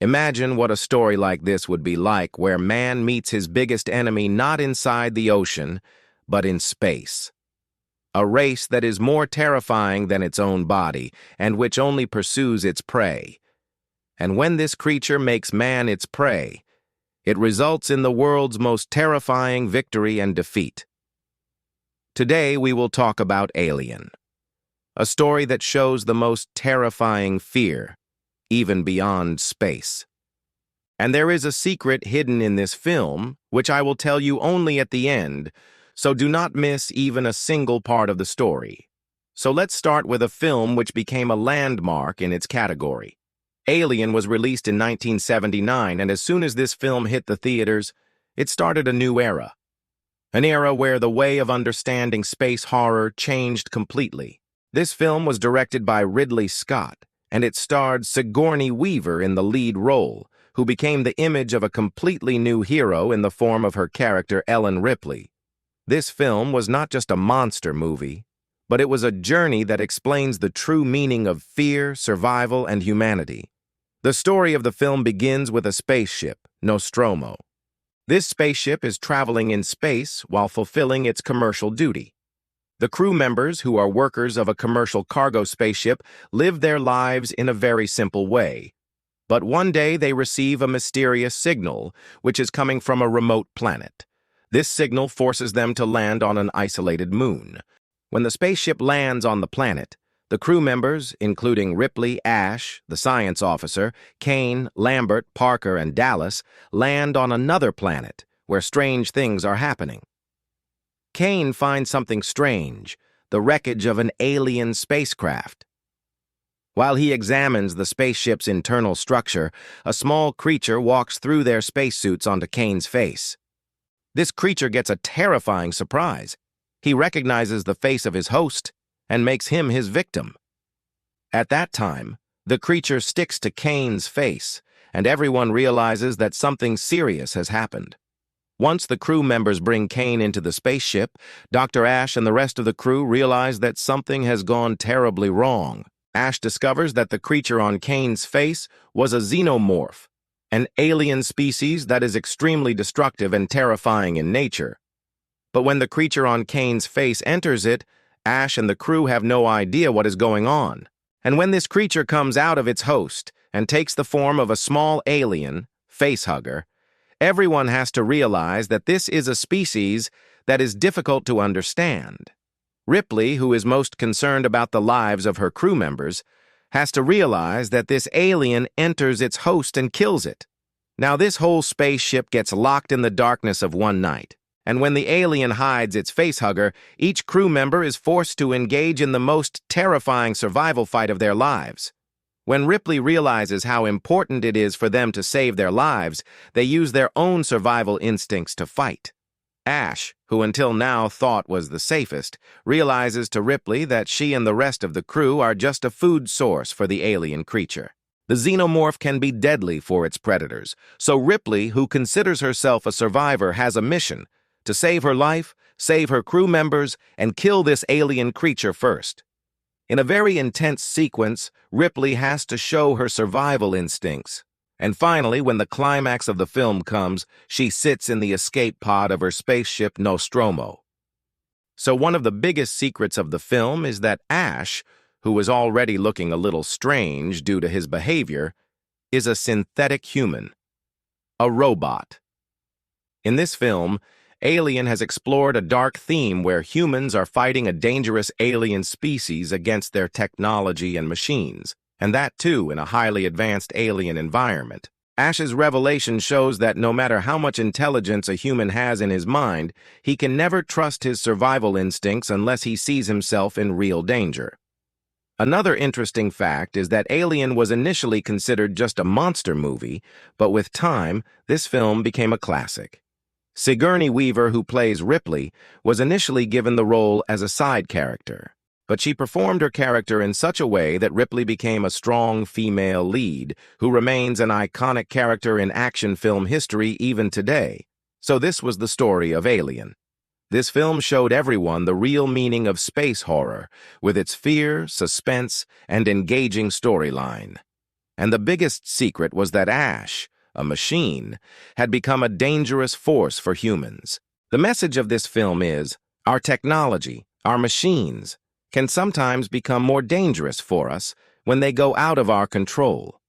Imagine what a story like this would be like, where man meets his biggest enemy not inside the ocean, but in space. A race that is more terrifying than its own body, and which only pursues its prey. And when this creature makes man its prey, it results in the world's most terrifying victory and defeat. Today we will talk about Alien, a story that shows the most terrifying fear, even beyond space. And there is a secret hidden in this film, which I will tell you only at the end, so do not miss even a single part of the story. So let's start with a film which became a landmark in its category. Alien was released in 1979, and as soon as this film hit the theaters, it started a new era. An era where the way of understanding space horror changed completely. This film was directed by Ridley Scott, and it starred Sigourney Weaver in the lead role, who became the image of a completely new hero in the form of her character Ellen Ripley. This film was not just a monster movie, but it was a journey that explains the true meaning of fear, survival, and humanity. The story of the film begins with a spaceship, Nostromo. This spaceship is traveling in space while fulfilling its commercial duty. The crew members, who are workers of a commercial cargo spaceship, live their lives in a very simple way. But one day they receive a mysterious signal, which is coming from a remote planet. This signal forces them to land on an isolated moon. When the spaceship lands on the planet, the crew members, including Ripley, Ash, the science officer, Kane, Lambert, Parker, and Dallas, land on another planet where strange things are happening. Kane finds something strange, the wreckage of an alien spacecraft. While he examines the spaceship's internal structure, a small creature walks through their spacesuits onto Kane's face. This creature gets a terrifying surprise. He recognizes the face of his host and makes him his victim. At that time, the creature sticks to Kane's face, and everyone realizes that something serious has happened. Once the crew members bring Kane into the spaceship, Dr. Ash and the rest of the crew realize that something has gone terribly wrong. Ash discovers that the creature on Kane's face was a Xenomorph, an alien species that is extremely destructive and terrifying in nature. But when the creature on Kane's face enters it, Ash and the crew have no idea what is going on. And when this creature comes out of its host and takes the form of a small alien, facehugger, everyone has to realize that this is a species that is difficult to understand. Ripley, who is most concerned about the lives of her crew members, has to realize that this alien enters its host and kills it. Now this whole spaceship gets locked in the darkness of one night, and when the alien hides its facehugger, each crew member is forced to engage in the most terrifying survival fight of their lives. When Ripley realizes how important it is for them to save their lives, they use their own survival instincts to fight. Ash, who until now thought was the safest, realizes to Ripley that she and the rest of the crew are just a food source for the alien creature. The Xenomorph can be deadly for its predators, so Ripley, who considers herself a survivor, has a mission: to save her life, save her crew members, and kill this alien creature first. In a very intense sequence, Ripley has to show her survival instincts. And finally, when the climax of the film comes, she sits in the escape pod of her spaceship Nostromo. So one of the biggest secrets of the film is that Ash, who was already looking a little strange due to his behavior, is a synthetic human, a robot. In this film, Alien has explored a dark theme where humans are fighting a dangerous alien species against their technology and machines, and that too in a highly advanced alien environment. Ash's revelation shows that no matter how much intelligence a human has in his mind, he can never trust his survival instincts unless he sees himself in real danger. Another interesting fact is that Alien was initially considered just a monster movie, but with time, this film became a classic. Sigourney Weaver, who plays Ripley, was initially given the role as a side character, but she performed her character in such a way that Ripley became a strong female lead who remains an iconic character in action film history even today. So this was the story of Alien. This film showed everyone the real meaning of space horror, with its fear, suspense, and engaging storyline. And the biggest secret was that Ash, a machine, had become a dangerous force for humans. The message of this film is, our technology, our machines, can sometimes become more dangerous for us when they go out of our control.